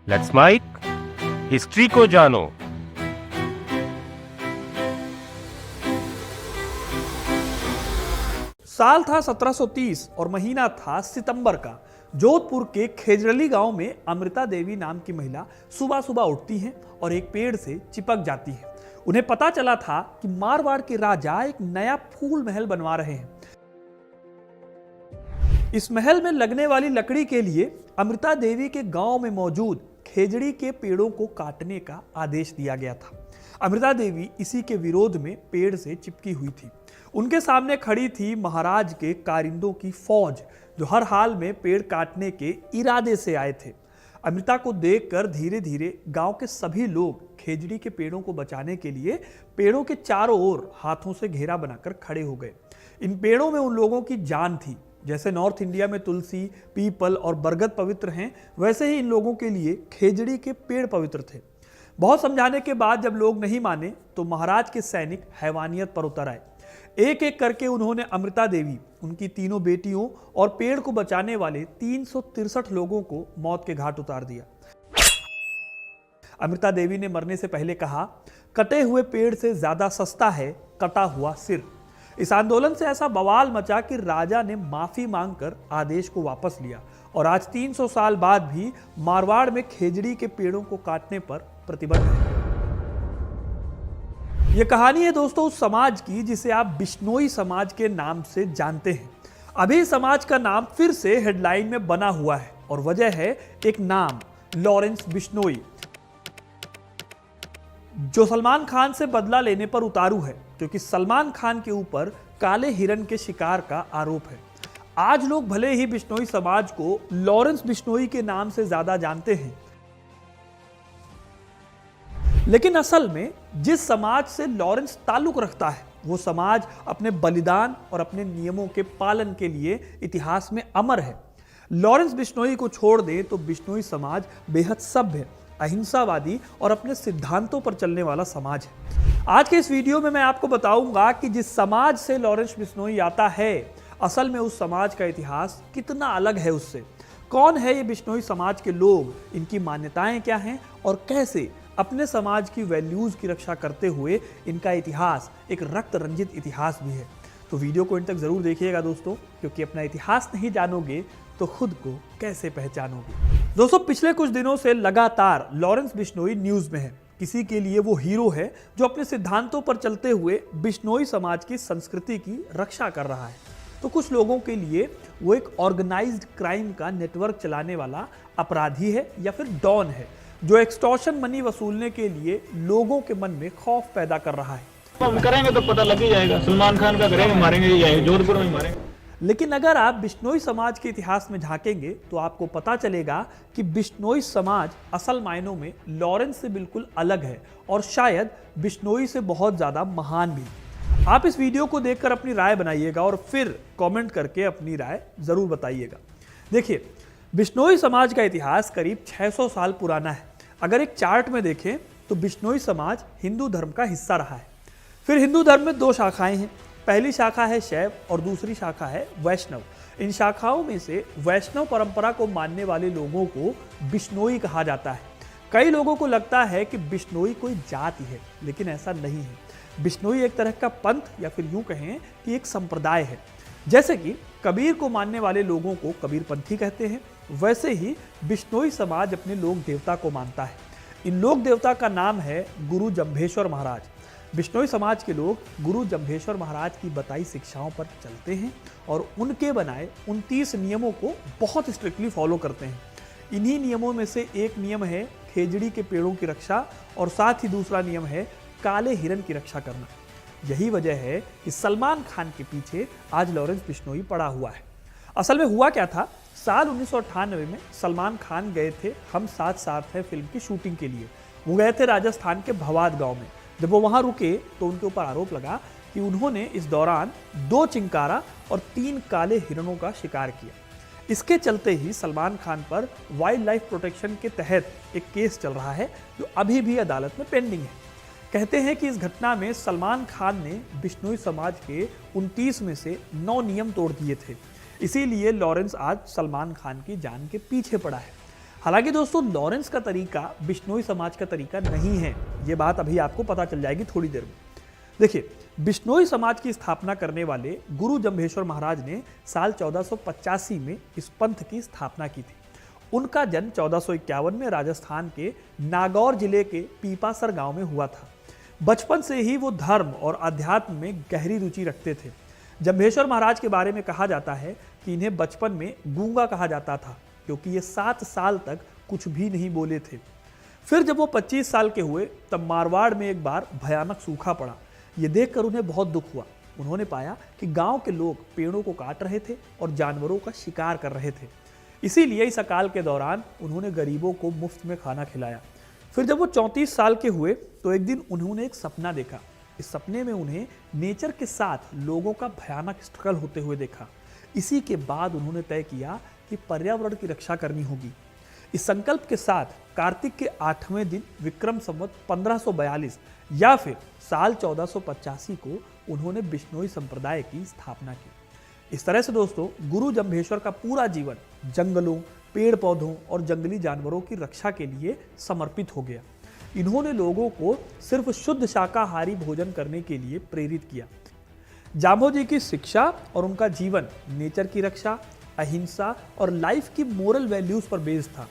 Let's mic history को जानो। साल था 1730 और महीना था सितंबर का। जोधपुर के खेजरली गांव में अमृता देवी नाम की महिला सुबह सुबह उठती हैं और एक पेड़ से चिपक जाती है। उन्हें पता चला था कि मारवाड़ के राजा एक नया फूल महल बनवा रहे हैं। इस महल में लगने वाली लकड़ी के लिए अमृता देवी के गांव में मौजूद खेजड़ी के पेड़ों को काटने का आदेश दिया गया था। अमृता देवी इसी के विरोध में पेड़ से चिपकी हुई थी। उनके सामने खड़ी थी महाराज के कारिंदों की फौज, जो हर हाल में पेड़ काटने के इरादे से आए थे। अमृता को देखकर धीरे धीरे गांव के सभी लोग खेजड़ी के पेड़ों को बचाने के लिए पेड़ों के चारों ओर हाथों से घेरा बनाकर खड़े हो गए। इन पेड़ों में उन लोगों की जान थी। जैसे नॉर्थ इंडिया में तुलसी, पीपल और बरगद पवित्र हैं, वैसे ही इन लोगों के लिए खेजड़ी के पेड़ पवित्र थे। बहुत समझाने के बाद जब लोग नहीं माने तो महाराज के सैनिक हैवानियत पर उतर आए। एक एक करके उन्होंने अमृता देवी, उनकी तीनों बेटियों और पेड़ को बचाने वाले 363 लोगों को मौत के घाट उतार दिया। अमृता देवी ने मरने से पहले कहा, कटे हुए पेड़ से ज्यादा सस्ता है कटा हुआ सिर। इस आंदोलन से ऐसा बवाल मचा कि राजा ने माफी मांगकर आदेश को वापस लिया और आज 300 साल बाद भी मारवाड़ में खेजड़ी के पेड़ों को काटने पर प्रतिबंध है। यह कहानी है दोस्तों उस समाज की जिसे आप बिश्नोई समाज के नाम से जानते हैं। अभी समाज का नाम फिर से हेडलाइन में बना हुआ है और वजह है एक नाम, लॉरेंस बिश्नोई, जो सलमान खान से बदला लेने पर उतारू है, क्योंकि सलमान खान के ऊपर काले हिरन के शिकार का आरोप है। आज लोग भले ही बिश्नोई समाज को लॉरेंस बिश्नोई के नाम से ज्यादा जानते हैं, लेकिन असल में जिस समाज से लॉरेंस ताल्लुक रखता है वो समाज अपने बलिदान और अपने नियमों के पालन के लिए इतिहास में अमर है। लॉरेंस बिश्नोई को छोड़ दें तो बिश्नोई समाज बेहद सभ्य, अहिंसावादी और अपने सिद्धांतों पर चलने वाला समाज है। आज के इस वीडियो में मैं आपको बताऊंगा कि जिस समाज से लॉरेंस बिश्नोई आता है, असल में उस समाज का इतिहास कितना अलग है उससे। कौन है ये बिश्नोई समाज के लोग, इनकी मान्यताएं क्या हैं और कैसे अपने समाज की वैल्यूज की रक्षा करते हुए इनका इतिहास एक रक्त रंजित इतिहास भी है। तो वीडियो को इन तक जरूर देखिएगा दोस्तों, क्योंकि अपना इतिहास नहीं जानोगे तो खुद को कैसे पहचानोगे। दोस्तों, पिछले कुछ दिनों से लगातार लॉरेंस बिश्नोई न्यूज में है। किसी के लिए वो हीरो है जो अपने सिद्धांतों पर चलते हुए बिश्नोई समाज की संस्कृति की रक्षा कर रहा है, तो कुछ लोगों के लिए वो एक ऑर्गेनाइज्ड क्राइम का नेटवर्क चलाने वाला अपराधी है या फिर डॉन है, जो एक्सटॉर्शन मनी वसूलने के लिए लोगों के मन में खौफ पैदा कर रहा है। हम करेंगे तो पता लग ही जाएगा, सलमान खान का करेंगे, मारेंगे या जोधपुर में मारेंगे। लेकिन अगर आप बिश्नोई समाज के इतिहास में झांकेंगे तो आपको पता चलेगा कि बिश्नोई समाज असल मायनों में लॉरेंस से बिल्कुल अलग है और शायद बिश्नोई से बहुत ज्यादा महान भी। आप इस वीडियो को देखकर अपनी राय बनाइएगा और फिर कमेंट करके अपनी राय जरूर बताइएगा। देखिए, बिश्नोई समाज का इतिहास करीब 600 साल पुराना है। अगर एक चार्ट में देखें तो बिश्नोई समाज हिंदू धर्म का हिस्सा रहा है। फिर हिंदू धर्म में 2 शाखाएं हैं। पहली शाखा है शैव और दूसरी शाखा है वैष्णव। इन शाखाओं में से वैष्णव परंपरा को मानने वाले लोगों को बिश्नोई कहा जाता है। कई लोगों को लगता है कि बिश्नोई कोई जाति है, लेकिन ऐसा नहीं है। बिश्नोई एक तरह का पंथ या फिर यूं कहें कि एक संप्रदाय है। जैसे कि कबीर को मानने वाले लोगों को कबीरपंथी कहते हैं, वैसे ही बिश्नोई समाज अपने लोक देवता को मानता है। इन लोक देवता का नाम है गुरु जंभेश्वर महाराज। बिश्नोई समाज के लोग गुरु जंभेश्वर महाराज की बताई शिक्षाओं पर चलते हैं और उनके बनाए 29 नियमों को बहुत स्ट्रिक्टली फॉलो करते हैं। इन्हीं नियमों में से एक नियम है खेजड़ी के पेड़ों की रक्षा और साथ ही दूसरा नियम है काले हिरन की रक्षा करना। यही वजह है कि सलमान खान के पीछे आज लॉरेंस बिश्नोई पड़ा हुआ है। असल में हुआ क्या था, साल 1998 में सलमान खान गए थे हम साथ साथ हैं फिल्म की शूटिंग के लिए। वो गए थे राजस्थान के भवाद गांव में। जब वो वहां रुके तो उनके ऊपर आरोप लगा कि उन्होंने इस दौरान 2 चिंकारा और 3 काले हिरणों का शिकार किया। इसके चलते ही सलमान खान पर वाइल्ड लाइफ प्रोटेक्शन के तहत एक केस चल रहा है, जो अभी भी अदालत में पेंडिंग है। कहते हैं कि इस घटना में सलमान खान ने बिश्नोई समाज के 29 में से 9 नियम तोड़ दिए थे। इसीलिए लॉरेंस आज सलमान खान की जान के पीछे पड़ा है। हालांकि दोस्तों लॉरेंस का तरीका बिश्नोई समाज का तरीका नहीं है, ये बात अभी आपको पता चल जाएगी थोड़ी देर में। देखिए, बिश्नोई समाज की स्थापना करने वाले गुरु जम्भेश्वर महाराज ने साल 1485 में इस पंथ की स्थापना की थी। उनका जन्म 1451 में राजस्थान के नागौर जिले के पीपासर गांव में हुआ था। बचपन से ही वो धर्म और अध्यात्म में गहरी रुचि रखते थे। जम्भेश्वर महाराज के बारे में कहा जाता है कि इन्हें बचपन में गूंगा कहा जाता था, क्योंकि ये 7 साल तक कुछ भी नहीं बोले थे। फिर जब वो 25 साल के हुए तब मारवाड़ में एक बार भयानक सूखा पड़ा। ये देखकर उन्हें बहुत दुख हुआ। उन्होंने पाया कि गांव के लोग पेड़ों को काट रहे थे और जानवरों का शिकार कर रहे थे। इसीलिए इस अकाल के दौरान उन्होंने गरीबों को मुफ्त में खाना खिलाया। फिर जब वो 34 साल के हुए तो एक दिन उन्होंने एक सपना देखा। इस सपने में उन्हें नेचर के साथ लोगों का भयानक स्ट्रगल होते हुए देखा। इसी के बाद उन्होंने तय किया कि पर्यावरण की रक्षा करनी होगी। इस संकल्प के साथ कार्तिक के 8वें दिन विक्रम संवत 1542 या फिर साल 1485 को उन्होंने बिश्नोई संप्रदाय की स्थापना की। इस तरह से दोस्तों गुरु जम्भेश्वर का पूरा जीवन जंगलों, पेड़ पौधों और जंगली जानवरों की रक्षा के लिए समर्पित हो गया। इन्होंने लोगों को सिर्फ शुद्ध शाकाहारी भोजन करने के लिए प्रेरित किया। जाम्भो की शिक्षा और उनका जीवन नेचर की रक्षा, अहिंसा और लाइफ की मोरल वैल्यूज पर बेस्ड था।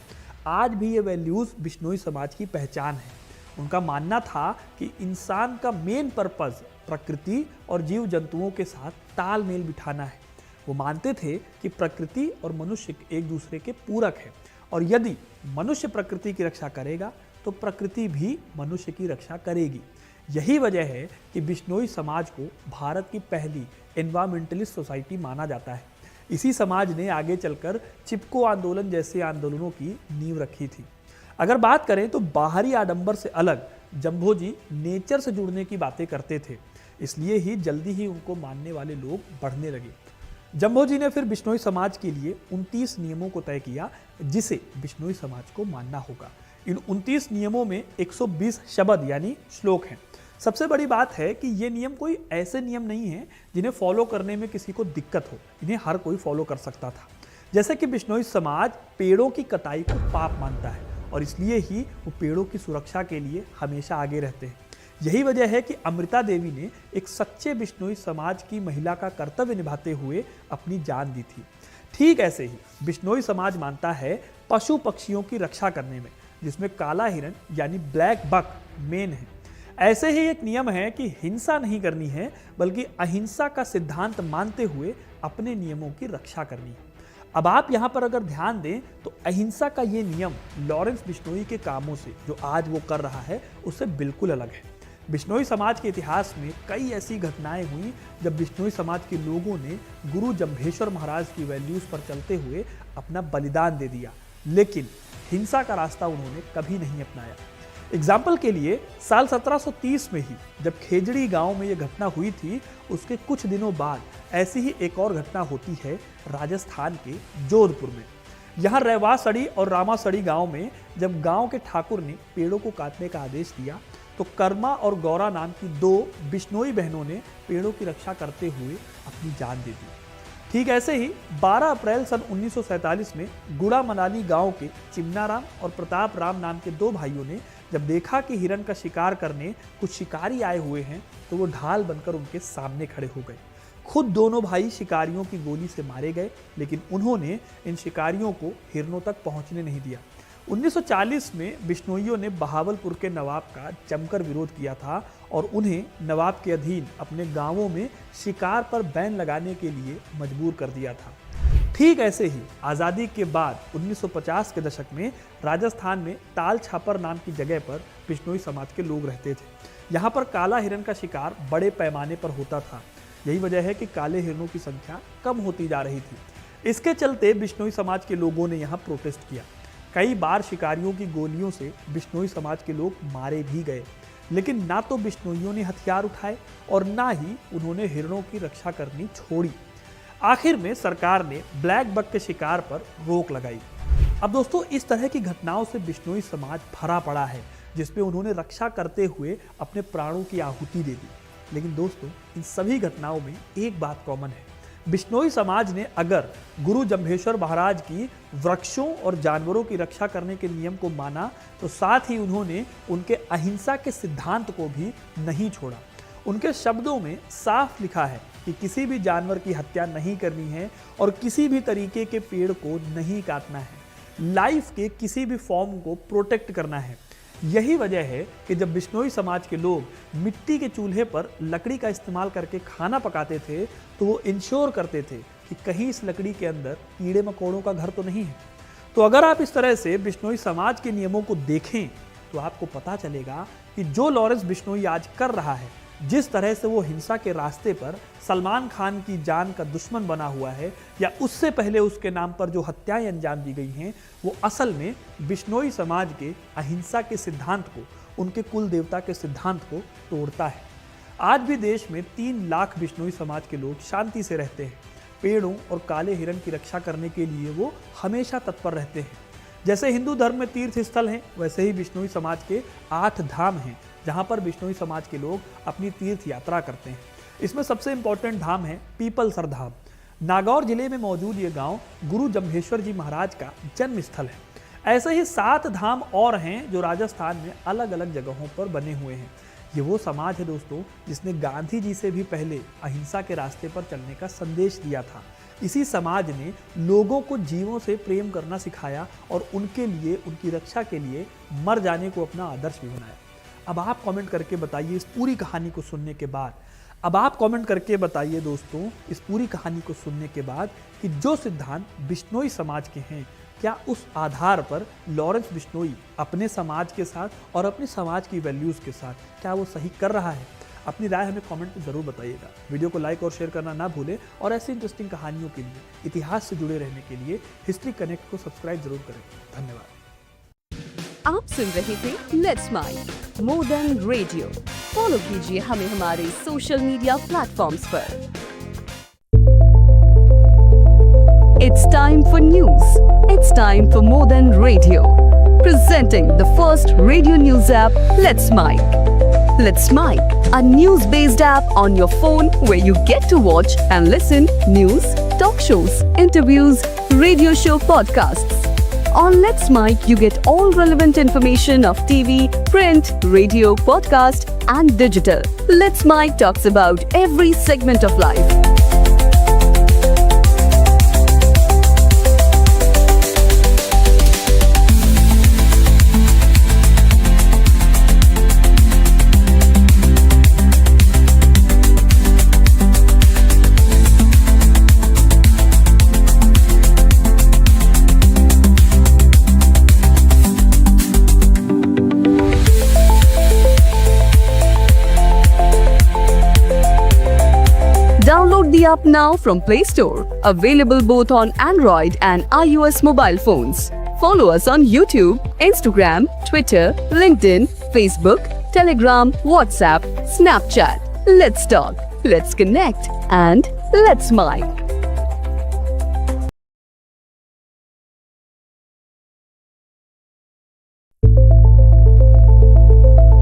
आज भी ये वैल्यूज बिश्नोई समाज की पहचान है। उनका मानना था कि इंसान का मेन पर्पस प्रकृति और जीव जंतुओं के साथ तालमेल बिठाना है। वो मानते थे कि प्रकृति और मनुष्य एक दूसरे के पूरक है, और यदि मनुष्य प्रकृति की रक्षा करेगा तो प्रकृति भी मनुष्य की रक्षा करेगी। यही वजह है कि बिश्नोई समाज को भारत की पहली एनवायरमेंटलिस्ट सोसाइटी माना जाता है। इसी समाज ने आगे चलकर चिपको आंदोलन जैसे आंदोलनों की नींव रखी थी। अगर बात करें तो बाहरी आडंबर से अलग जम्भो जी नेचर से जुड़ने की बातें करते थे, इसलिए ही जल्दी ही उनको मानने वाले लोग बढ़ने लगे। जम्भो जी ने फिर बिश्नोई समाज के लिए 29 नियमों को तय किया, जिसे बिश्नोई समाज को मानना होगा। इन 29 नियमों में 120 शब्द यानी श्लोक हैं। सबसे बड़ी बात है कि ये नियम कोई ऐसे नियम नहीं है जिन्हें फॉलो करने में किसी को दिक्कत हो। इन्हें हर कोई फॉलो कर सकता था। जैसे कि बिश्नोई समाज पेड़ों की कटाई को पाप मानता है, और इसलिए ही वो पेड़ों की सुरक्षा के लिए हमेशा आगे रहते हैं। यही वजह है कि अमृता देवी ने एक सच्चे बिश्नोई समाज की महिला का कर्तव्य निभाते हुए अपनी जान दी थी। ठीक ऐसे ही बिश्नोई समाज मानता है पशु पक्षियों की रक्षा करने में, जिसमें काला हिरन यानी ब्लैक बक मेन है। ऐसे ही एक नियम है कि हिंसा नहीं करनी है, बल्कि अहिंसा का सिद्धांत मानते हुए अपने नियमों की रक्षा करनी है। अब आप यहाँ पर अगर ध्यान दें तो अहिंसा का ये नियम लॉरेंस बिश्नोई के कामों से, जो आज वो कर रहा है, उससे बिल्कुल अलग है। बिश्नोई समाज के इतिहास में कई ऐसी घटनाएं हुई जब बिश्नोई समाज के लोगों ने गुरु जम्भेश्वर महाराज की वैल्यूज पर चलते हुए अपना बलिदान दे दिया, लेकिन हिंसा का रास्ता उन्होंने कभी नहीं अपनाया। एग्जाम्पल के लिए साल 1730 में ही जब खेजड़ी गांव में यह घटना हुई थी, उसके कुछ दिनों बाद ऐसी ही एक और घटना होती है राजस्थान के जोधपुर में। यहाँ रेवासड़ी और रामासड़ी गांव में जब गांव के ठाकुर ने पेड़ों को काटने का आदेश दिया, तो कर्मा और गौरा नाम की 2 बिश्नोई बहनों ने पेड़ों की रक्षा करते हुए अपनी जान दे दी। ठीक ऐसे ही 12 अप्रैल सन 1947 में गुड़ा मनाली गांव के चिमनाराम और प्रताप राम नाम के 2 भाइयों ने जब देखा कि हिरन का शिकार करने कुछ शिकारी आए हुए हैं, तो वो ढाल बनकर उनके सामने खड़े हो गए। खुद दोनों भाई शिकारियों की गोली से मारे गए, लेकिन उन्होंने इन शिकारियों को हिरनों तक पहुंचने नहीं दिया। 1940 में बिश्नोइयों ने बहावलपुर के नवाब का जमकर विरोध किया था और उन्हें नवाब के अधीन अपने गांवों में शिकार पर बैन लगाने के लिए मजबूर कर दिया था। ठीक ऐसे ही आज़ादी के बाद 1950 के दशक में राजस्थान में ताल छापर नाम की जगह पर बिश्नोई समाज के लोग रहते थे। यहाँ पर काला हिरन का शिकार बड़े पैमाने पर होता था। यही वजह है कि काले हिरनों की संख्या कम होती जा रही थी। इसके चलते बिश्नोई समाज के लोगों ने यहाँ प्रोटेस्ट किया। कई बार शिकारियों की गोलियों से बिश्नोई समाज के लोग मारे भी गए, लेकिन ना तो बिश्नोइयों ने हथियार उठाए और ना ही उन्होंने हिरणों की रक्षा करनी छोड़ी। आखिर में सरकार ने ब्लैक बक के शिकार पर रोक लगाई। अब दोस्तों, इस तरह की घटनाओं से बिश्नोई समाज भरा पड़ा है, जिसपे उन्होंने रक्षा करते हुए अपने प्राणों की आहुति दे दी। लेकिन दोस्तों, इन सभी घटनाओं में एक बात कॉमन है, बिश्नोई समाज ने अगर गुरु जम्भेश्वर महाराज की वृक्षों और जानवरों की रक्षा करने के नियम को माना तो साथ ही उन्होंने उनके अहिंसा के सिद्धांत को भी नहीं छोड़ा। उनके शब्दों में साफ लिखा है कि किसी भी जानवर की हत्या नहीं करनी है और किसी भी तरीके के पेड़ को नहीं काटना है, लाइफ के किसी भी फॉर्म को प्रोटेक्ट करना है। यही वजह है कि जब बिश्नोई समाज के लोग मिट्टी के चूल्हे पर लकड़ी का इस्तेमाल करके खाना पकाते थे तो वो इंश्योर करते थे कि कहीं इस लकड़ी के अंदर कीड़े मकोड़ों का घर तो नहीं है। तो अगर आप इस तरह से बिश्नोई समाज के नियमों को देखें तो आपको पता चलेगा कि जो लॉरेंस बिश्नोई आज कर रहा है, जिस तरह से वो हिंसा के रास्ते पर सलमान खान की जान का दुश्मन बना हुआ है या उससे पहले उसके नाम पर जो हत्याएं अंजाम दी गई हैं, वो असल में बिश्नोई समाज के अहिंसा के सिद्धांत को, उनके कुल देवता के सिद्धांत को तोड़ता है। आज भी देश में 3 लाख बिश्नोई समाज के लोग शांति से रहते हैं। पेड़ों और काले हिरण की रक्षा करने के लिए वो हमेशा तत्पर रहते हैं। जैसे हिंदू धर्म में तीर्थ स्थल हैं, वैसे ही बिश्नोई समाज के 8 धाम हैं जहां पर बिश्नोई समाज के लोग अपनी तीर्थ यात्रा करते हैं। इसमें सबसे इंपॉर्टेंट धाम है पीपलसर धाम। नागौर जिले में मौजूद ये गांव गुरु जम्भेश्वर जी महाराज का जन्म स्थल है। ऐसे ही 7 धाम और हैं जो राजस्थान में अलग अलग जगहों पर बने हुए हैं। ये वो समाज है दोस्तों जिसने गांधी जी से भी पहले अहिंसा के रास्ते पर चलने का संदेश दिया था। इसी समाज ने लोगों को जीवों से प्रेम करना सिखाया और उनके लिए, उनकी रक्षा के लिए मर जाने को अपना आदर्श भी बनाया। अब आप कमेंट करके बताइए इस पूरी कहानी को सुनने के बाद, अब आप कमेंट करके बताइए दोस्तों इस पूरी कहानी को सुनने के बाद कि जो सिद्धांत बिश्नोई समाज के हैं, क्या उस आधार पर लॉरेंस बिश्नोई अपने समाज के साथ और अपने समाज की वैल्यूज़ के साथ क्या वो सही कर रहा है? अपनी राय हमें कमेंट में ज़रूर बताइएगा। वीडियो को लाइक और शेयर करना ना भूलें और ऐसी इंटरेस्टिंग कहानियों के लिए, इतिहास से जुड़े रहने के लिए हिस्ट्री कनेक्ट को सब्सक्राइब जरूर करें। धन्यवाद। आप सुन रहे थे let's mind more than radio. Follow कीजिए हमें हमारे सोशल मीडिया प्लेटफॉर्म्स पर। It's time for news. It's time for more than radio. Presenting the first radio news app, Let's Mic. Let's Mic, a news-based app on your phone where you get to watch and listen news, talk shows, interviews, radio show podcasts. On Let's Mic, you get all relevant information of TV, print, radio, podcast, and digital. Let's Mic talks about every segment of life. Download the app now from Play Store. Available both on Android and iOS mobile phones. Follow us on YouTube, Instagram, Twitter, LinkedIn, Facebook, Telegram, WhatsApp, Snapchat. Let's talk, let's connect, and let's mic.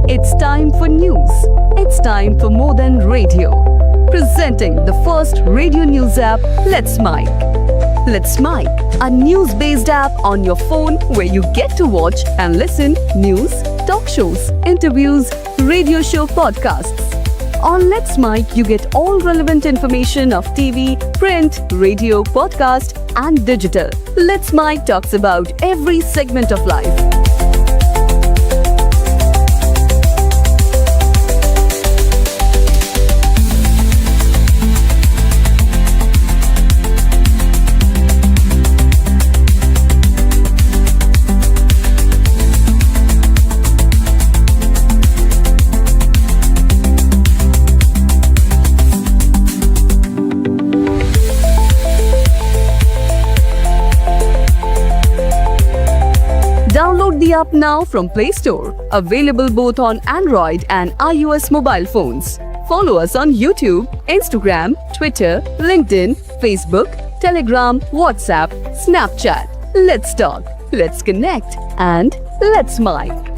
It's time for news. It's time for more than radio. Presenting the first radio news app, Let's Mic. Let's Mic, a news-based app on your phone where you get to watch and listen news, talk shows, interviews, radio show podcasts. On Let's Mic, you get all relevant information of TV, print, radio, podcast, and digital. Let's Mic talks about every segment of life. Download the app now from Play Store. Available both on Android and iOS mobile phones. Follow us on YouTube, Instagram, Twitter, LinkedIn, Facebook, Telegram, WhatsApp, Snapchat. Let's talk, let's connect, and let's mic.